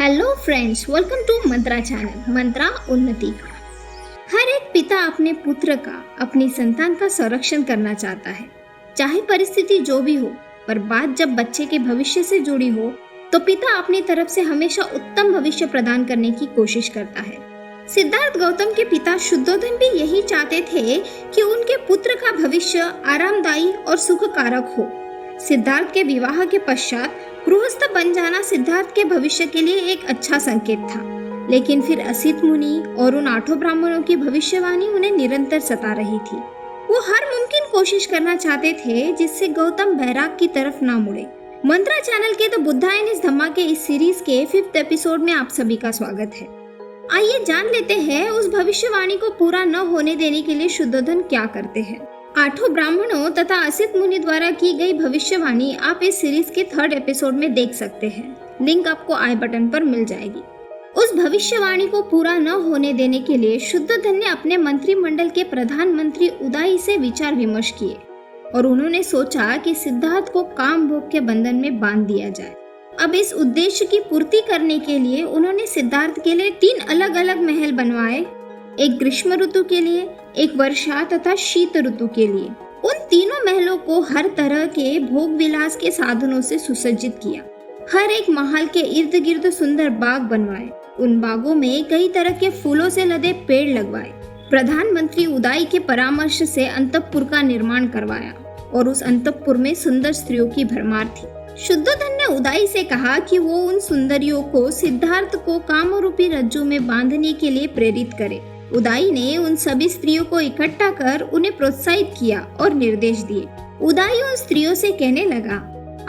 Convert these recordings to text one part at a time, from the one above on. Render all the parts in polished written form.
Hello friends, welcome to Mantra channel Mantra Unnati. हर एक पिता अपने पुत्र का, अपनी संतान का संरक्षण करना चाहता है, चाहे परिस्थिति जो भी हो। पर बात जब बच्चे के भविष्य से जुड़ी हो तो पिता अपनी तरफ से हमेशा उत्तम भविष्य प्रदान करने की कोशिश करता है। सिद्धार्थ गौतम के पिता शुद्धोधन भी यही चाहते थे कि उनके पुत्र का भविष्य आरामदायी और सुखकारक हो। सिद्धार्थ के विवाह के पश्चात गृहस्थ बन जाना सिद्धार्थ के भविष्य के लिए एक अच्छा संकेत था, लेकिन फिर असित मुनि और उन 8 ब्राह्मणों की भविष्यवाणी उन्हें निरंतर सता रही थी। वो हर मुमकिन कोशिश करना चाहते थे जिससे गौतम बैराग की तरफ ना मुड़े। मंत्रा चैनल के द बुद्धा एंड हिज धम्मा के इस सीरीज के 5th एपिसोड में आप सभी का स्वागत है। आइए जान लेते हैं उस भविष्यवाणी को पूरा न होने देने के लिए शुद्धोधन क्या करते हैं। 8 ब्राह्मणों तथा असित मुनि द्वारा की गई भविष्यवाणी आप इस सीरीज के 3rd एपिसोड में देख सकते हैं। लिंक आपको आई बटन पर मिल जाएगी। उस भविष्यवाणी को पूरा न होने देने के लिए शुद्धोधन ने अपने मंत्रिमंडल के प्रधानमंत्री उदाई से विचार विमर्श किए और उन्होंने सोचा कि सिद्धार्थ को काम भोग के बंधन में बांध दिया जाए। अब इस उद्देश्य की पूर्ति करने के लिए उन्होंने सिद्धार्थ के लिए 3 अलग अलग महल बनवाए, एक ग्रीष्म ऋतु के लिए, एक वर्षा तथा शीत ऋतु के लिए। उन तीनों महलों को हर तरह के भोग विलास के साधनों से सुसज्जित किया। हर एक महल के इर्द गिर्द सुंदर बाग बनवाए। उन बागों में कई तरह के फूलों से लदे पेड़ लगवाए। प्रधानमंत्री उदाई के परामर्श से अंतःपुर का निर्माण करवाया और उस अंतःपुर में सुंदर स्त्रियों की भरमार थी। शुद्धोधन ने उदाई से कहा कि वो उन सुंदरियों को सिद्धार्थ को कामरूपी रज्जु में बांधने के लिए प्रेरित करे। उदाई ने उन सभी स्त्रियों को इकट्ठा कर उन्हें प्रोत्साहित किया और निर्देश दिए। उदाई उन स्त्रियों से कहने लगा,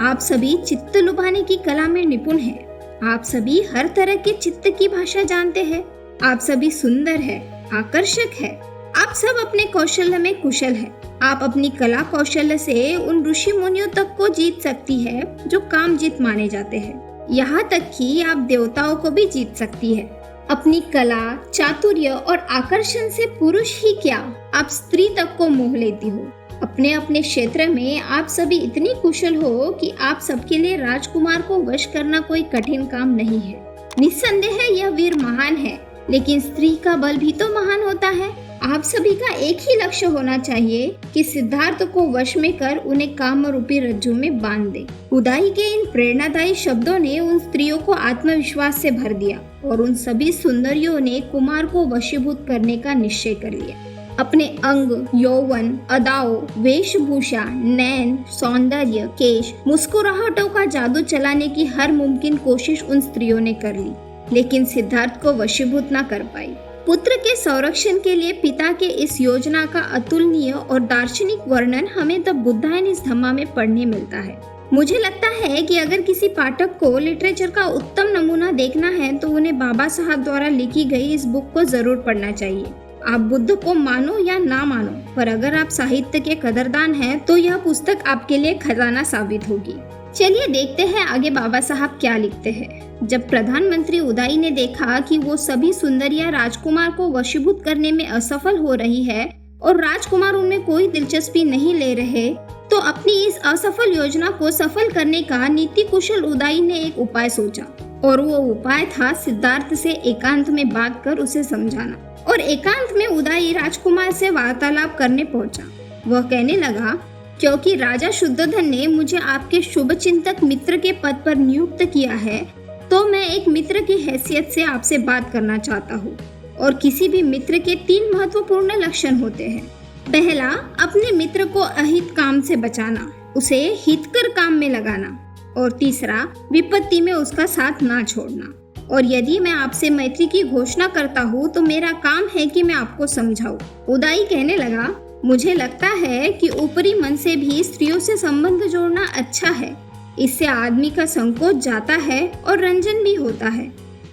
आप सभी चित्त लुभाने की कला में निपुण हैं। आप सभी हर तरह के चित्त की भाषा जानते हैं। आप सभी सुंदर है, आकर्षक है। आप सब अपने कौशल्य में कुशल है। आप अपनी कला कौशल्य से उन ऋषि मुनियों तक को जीत सकती है जो काम जीत माने जाते हैं। यहाँ तक कि आप देवताओं को भी जीत सकती है। अपनी कला, चातुर्य और आकर्षण से पुरुष ही क्या, आप स्त्री तक को मोह लेती हो। अपने अपने क्षेत्र में आप सभी इतनी कुशल हो कि आप सबके लिए राजकुमार को वश करना कोई कठिन काम नहीं है। निस्संदेह यह वीर महान है, लेकिन स्त्री का बल भी तो महान होता है। आप सभी का एक ही लक्ष्य होना चाहिए कि सिद्धार्थ को वश में कर उन्हें काम रूपी रज्जु में बांध दे। उदाई के इन प्रेरणादायी शब्दों ने उन स्त्रियों को आत्मविश्वास से भर दिया और उन सभी सुंदरियों ने कुमार को वशीभूत करने का निश्चय कर लिया। अपने अंग, यौवन, अदाओं, वेशभूषा, नैन, सौंदर्य, केश, मुस्कुराहटों का जादू चलाने की हर मुमकिन कोशिश उन स्त्रियों ने कर ली, लेकिन सिद्धार्थ को वशीभूत न कर पाई। पुत्र के संरक्षण के लिए पिता के इस योजना का अतुलनीय और दार्शनिक वर्णन हमें द बुद्धा एंड हिज धम्मा में पढ़ने मिलता है। मुझे लगता है कि अगर किसी पाठक को लिटरेचर का उत्तम नमूना देखना है तो उन्हें बाबा साहब द्वारा लिखी गई इस बुक को जरूर पढ़ना चाहिए। आप बुद्ध को मानो या ना मानो, पर अगर आप साहित्य के कदरदान हैं तो यह पुस्तक आपके लिए खजाना साबित होगी। चलिए देखते हैं आगे बाबा साहब क्या लिखते हैं। जब प्रधानमंत्री उदाई ने देखा कि वो सभी सुंदरियां राजकुमार को वशीभूत करने में असफल हो रही है और राजकुमार उनमें कोई दिलचस्पी नहीं ले रहे, तो अपनी इस असफल योजना को सफल करने का नीति कुशल उदाई ने एक उपाय सोचा, और वो उपाय था सिद्धार्थ से एकांत में बात कर उसे समझाना। और एकांत में उदाई राजकुमार से वार्तालाप करने पहुंचा। वह कहने लगा, क्योंकि राजा शुद्धोधन ने मुझे आपके शुभचिंतक मित्र के पद पर नियुक्त किया है, तो मैं एक मित्र की हैसियत से आपसे बात करना चाहता हूँ। और किसी भी मित्र के 3 महत्वपूर्ण लक्षण होते हैं। पहला, अपने मित्र को अहित काम से बचाना, उसे हितकर काम में लगाना। और तीसरा, विपत्ति में उसका साथ ना छोड़ना। और यदि मैं आपसे मैत्री की घोषणा करता हूँ तो मेरा काम है कि मैं आपको समझाऊं। उदाई कहने लगा, मुझे लगता है कि ऊपरी मन से भी स्त्रियों से संबंध जोड़ना अच्छा है। इससे आदमी का संकोच जाता है और रंजन भी होता है।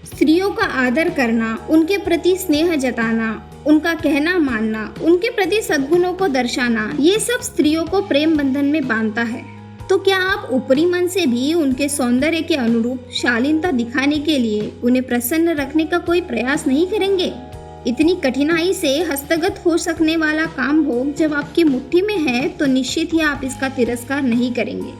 स्त्रियों का आदर करना, उनके प्रति स्नेह जताना, उनका कहना मानना, उनके प्रति सद्गुणों को दर्शाना, ये सब स्त्रियों को प्रेम बंधन में बांधता है। तो क्या आप ऊपरी मन से भी उनके सौंदर्य के अनुरूप शालीनता दिखाने के लिए उन्हें प्रसन्न रखने का कोई प्रयास नहीं करेंगे? इतनी कठिनाई से हस्तगत हो सकने वाला काम भोग जब आपकी मुट्ठी में है तो निश्चित ही आप इसका तिरस्कार नहीं करेंगे।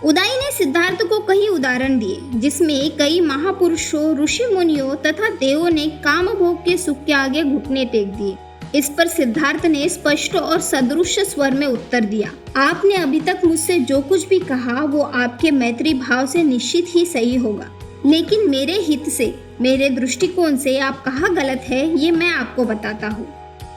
उदाई ने सिद्धार्थ को कई उदाहरण दिए जिसमें कई महापुरुषों, ऋषि मुनियों तथा देवों ने काम भोग के सुख के आगे घुटने टेक दिए। इस पर सिद्धार्थ ने स्पष्ट और सदृश स्वर में उत्तर दिया, आपने अभी तक मुझसे जो कुछ भी कहा वो आपके मैत्री भाव से निश्चित ही सही होगा, लेकिन मेरे हित से, मेरे दृष्टिकोण से आप कहाँ गलत है ये मैं आपको बताता हूँ।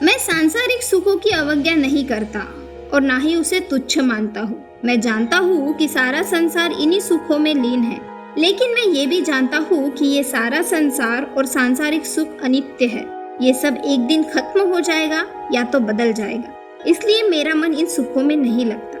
मैं सांसारिक सुखों की अवज्ञा नहीं करता और ना ही उसे तुच्छ मानता हूँ। मैं जानता हूँ कि सारा संसार इन्हीं सुखों में लीन है, लेकिन मैं ये भी जानता हूँ कि ये सारा संसार और सांसारिक सुख अनित्य है। ये सब एक दिन खत्म हो जाएगा या तो बदल जाएगा, इसलिए मेरा मन इन सुखों में नहीं लगता।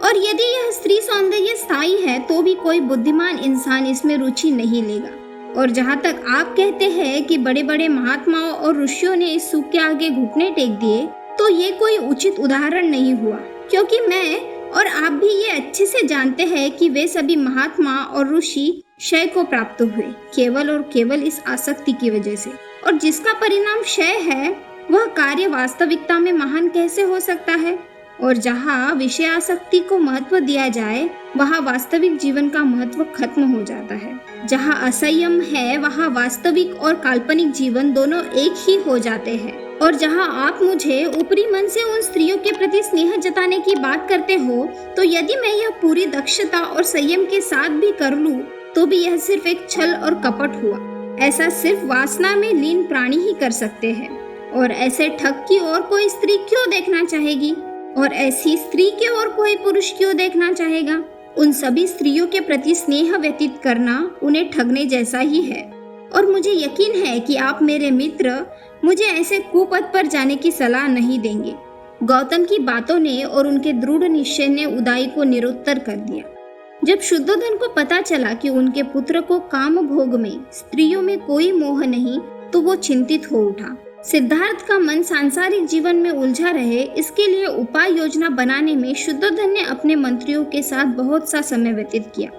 और यदि यह स्त्री सौंदर्य स्थायी है तो भी कोई बुद्धिमान इंसान इसमें रुचि नहीं लेगा। और जहाँ तक आप कहते हैं कि बड़े बड़े महात्माओं और ऋषियों ने इस सुख के आगे घुटने टेक दिए, तो ये कोई उचित उदाहरण नहीं हुआ, क्योंकि मैं और आप भी ये अच्छे से जानते हैं कि वे सभी महात्मा और ऋषि क्षय को प्राप्त हुए केवल और केवल इस आसक्ति की वजह से, और जिसका परिणाम क्षय है वह कार्य वास्तविकता में महान कैसे हो सकता है। और जहाँ विषय आसक्ति को महत्व दिया जाए वहाँ वास्तविक जीवन का महत्व खत्म हो जाता है। जहाँ असंयम है वहाँ वास्तविक और काल्पनिक जीवन दोनों एक ही हो जाते हैं। और जहाँ आप मुझे ऊपरी मन से उन स्त्रियों के प्रति स्नेह जताने की बात करते हो, तो यदि मैं यह पूरी दक्षता और संयम के साथ भी कर लूं, तो भी यह सिर्फ एक छल और कपट हुआ। ऐसा सिर्फ वासना में लीन प्राणी ही कर सकते हैं, और ऐसे ठग की और कोई स्त्री क्यों देखना चाहेगी, और ऐसी स्त्री के और कोई पुरुष क्यों देखना चाहेगा। उन सभी स्त्रियों के प्रति स्नेह व्यतीत करना उन्हें ठगने जैसा ही है। और मुझे यकीन है कि आप मेरे मित्र मुझे ऐसे कुपथ पर जाने की सलाह नहीं देंगे। गौतम की बातों ने और उनके दृढ़ निश्चय ने उदाई को निरुत्तर कर दिया। जब शुद्धोधन को पता चला कि उनके पुत्र को काम भोग में, स्त्रियों में कोई मोह नहीं, तो वो चिंतित हो उठा। सिद्धार्थ का मन सांसारिक जीवन में उलझा रहे, इसके लिए उपाय योजना बनाने में शुद्धोधन ने अपने मंत्रियों के साथ बहुत सा समय व्यतीत किया।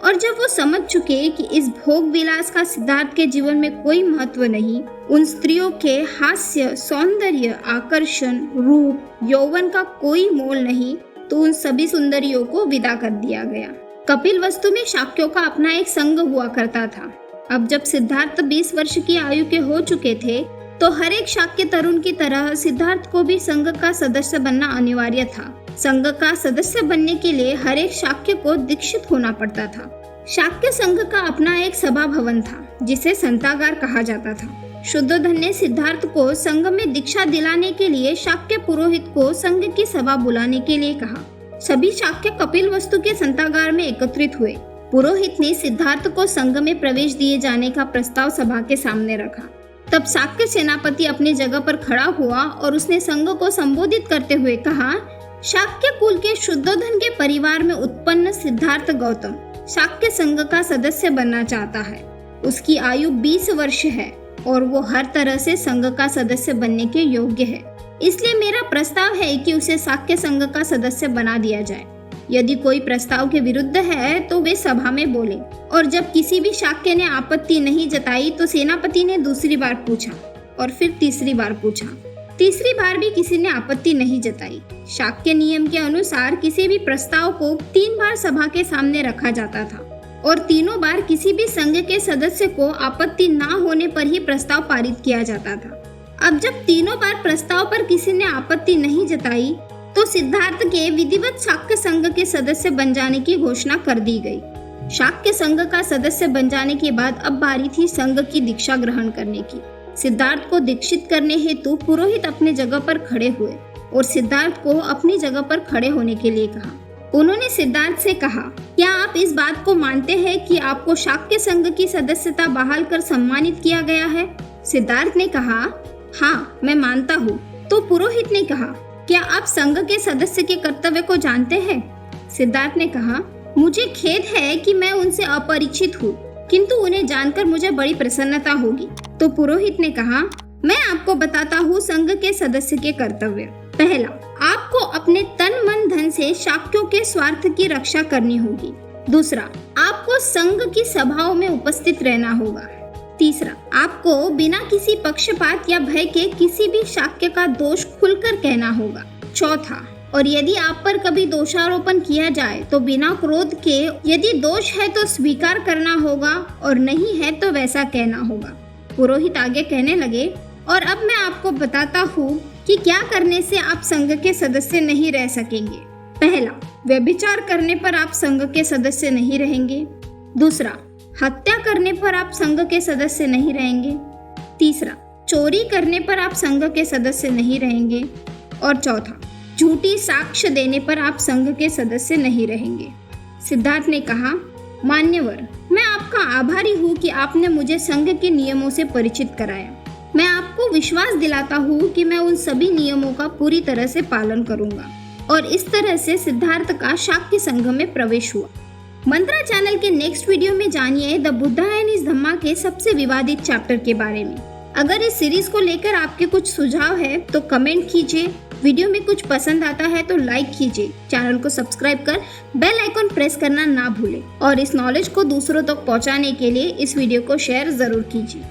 और जब वो समझ चुके कि इस भोग विलास का सिद्धार्थ के जीवन में कोई महत्व नहीं, उन स्त्रियों के हास्य, सौंदर्य, आकर्षण, रूप, यौवन का कोई मोल नहीं, तो उन सभी सुंदरियों को विदा कर दिया गया। कपिलवस्तु में शाक्यों का अपना एक संघ हुआ करता था। अब जब सिद्धार्थ 20 वर्ष की आयु के हो चुके थे, तो हर एक शाक्य तरुण की तरह सिद्धार्थ को भी संघ का सदस्य बनना अनिवार्य था। संघ का सदस्य बनने के लिए हर एक शाक्य को दीक्षित होना पड़ता था। शाक्य संघ का अपना एक सभा भवन था जिसे संतागार कहा जाता था। शुद्धोधन ने सिद्धार्थ को संघ में दीक्षा दिलाने के लिए शाक्य पुरोहित को संघ की सभा बुलाने के लिए कहा। सभी शाक्य कपिलवस्तु के संतागार में एकत्रित हुए। पुरोहित ने सिद्धार्थ को संघ में प्रवेश दिए जाने का प्रस्ताव सभा के सामने रखा। तब शाक्य सेनापति अपनी जगह पर खड़ा हुआ और उसने संघ को संबोधित करते हुए कहा, शाक्य कुल के शुद्धोधन के परिवार में उत्पन्न सिद्धार्थ गौतम शाक्य संघ का सदस्य बनना चाहता है। उसकी आयु 20 वर्ष है और वो हर तरह से संघ का सदस्य बनने के योग्य है। इसलिए मेरा प्रस्ताव है कि उसे शाक्य संघ का सदस्य बना दिया जाए। यदि कोई प्रस्ताव के विरुद्ध है तो वे सभा में बोले। और जब किसी भी शाक्य ने आपत्ति नहीं जताई तो सेनापति ने दूसरी बार पूछा और फिर तीसरी बार पूछा। तीसरी बार भी किसी ने आपत्ति नहीं जताई। शाक्य नियम के अनुसार किसी भी प्रस्ताव को 3 बार सभा के सामने रखा जाता था और तीनों बार किसी भी संघ के सदस्य को आपत्ति ना होने पर ही प्रस्ताव पारित किया जाता था। अब जब तीनों बार प्रस्ताव पर किसी ने आपत्ति नहीं जताई तो सिद्धार्थ के विधिवत शाक्य संघ के सदस्य बन जाने की घोषणा कर दी गई। शाक्य संघ का सदस्य बन जाने के बाद अब बारी थी संघ की दीक्षा ग्रहण करने की। सिद्धार्थ को दीक्षित करने हेतु पुरोहित अपने जगह पर खड़े हुए और सिद्धार्थ को अपनी जगह पर खड़े होने के लिए कहा। उन्होंने सिद्धार्थ से कहा, क्या आप इस बात को मानते हैं कि आपको शाक्य संघ की सदस्यता बहाल कर सम्मानित किया गया है? सिद्धार्थ ने कहा, हाँ, मैं मानता हूँ। तो पुरोहित ने कहा, क्या आप संघ के सदस्य के कर्तव्य को जानते हैं? सिद्धार्थ ने कहा, मुझे खेद है कि मैं उनसे अपरिचित हूँ, किंतु उन्हें जानकर मुझे बड़ी प्रसन्नता होगी। तो पुरोहित ने कहा, मैं आपको बताता हूँ संघ के सदस्य के कर्तव्य। पहला, आपको अपने तन मन धन से शाक्यों के स्वार्थ की रक्षा करनी होगी। दूसरा, आपको संघ की सभाओं में उपस्थित रहना होगा। तीसरा, आपको बिना किसी पक्षपात या भय के किसी भी शाक्य का दोष खुलकर कहना होगा। चौथा, और यदि आप पर कभी दोषारोपण किया जाए तो बिना क्रोध के यदि दोष है तो स्वीकार करना होगा और नहीं है तो वैसा कहना होगा। पुरोहित आगे कहने लगे, और अब मैं आपको बताता हूँ कि क्या करने से आप संघ के सदस्य नहीं रह सकेंगे। पहला, व्यभिचार करने पर आप संघ के सदस्य नहीं रहेंगे। दूसरा, हत्या करने पर आप संघ के सदस्य नहीं रहेंगे। तीसरा, चोरी करने पर आप संघ के सदस्य नहीं रहेंगे। और चौथा, झूठी साक्ष्य देने पर आप संघ के सदस्य नहीं रहेंगे। सिद्धार्थ ने कहा, मान्यवर, मैं आपका आभारी हूँ कि आपने मुझे संघ के नियमों से परिचित कराया। मैं आपको विश्वास दिलाता हूँ कि मैं उन सभी नियमों का पूरी तरह से पालन करूंगा। और इस तरह से सिद्धार्थ का शाक्य संघ में प्रवेश हुआ। मंत्रा चैनल के नेक्स्ट वीडियो में जानिए द बुद्धा एंड हिज धम्मा के सबसे विवादित चैप्टर के बारे में। अगर इस सीरीज को लेकर आपके कुछ सुझाव है तो कमेंट कीजिए। वीडियो में कुछ पसंद आता है तो लाइक कीजिए। चैनल को सब्सक्राइब कर बेल आइकन प्रेस करना ना भूलें और इस नॉलेज को दूसरों तक पहुंचाने के लिए इस वीडियो को शेयर जरूर कीजिए।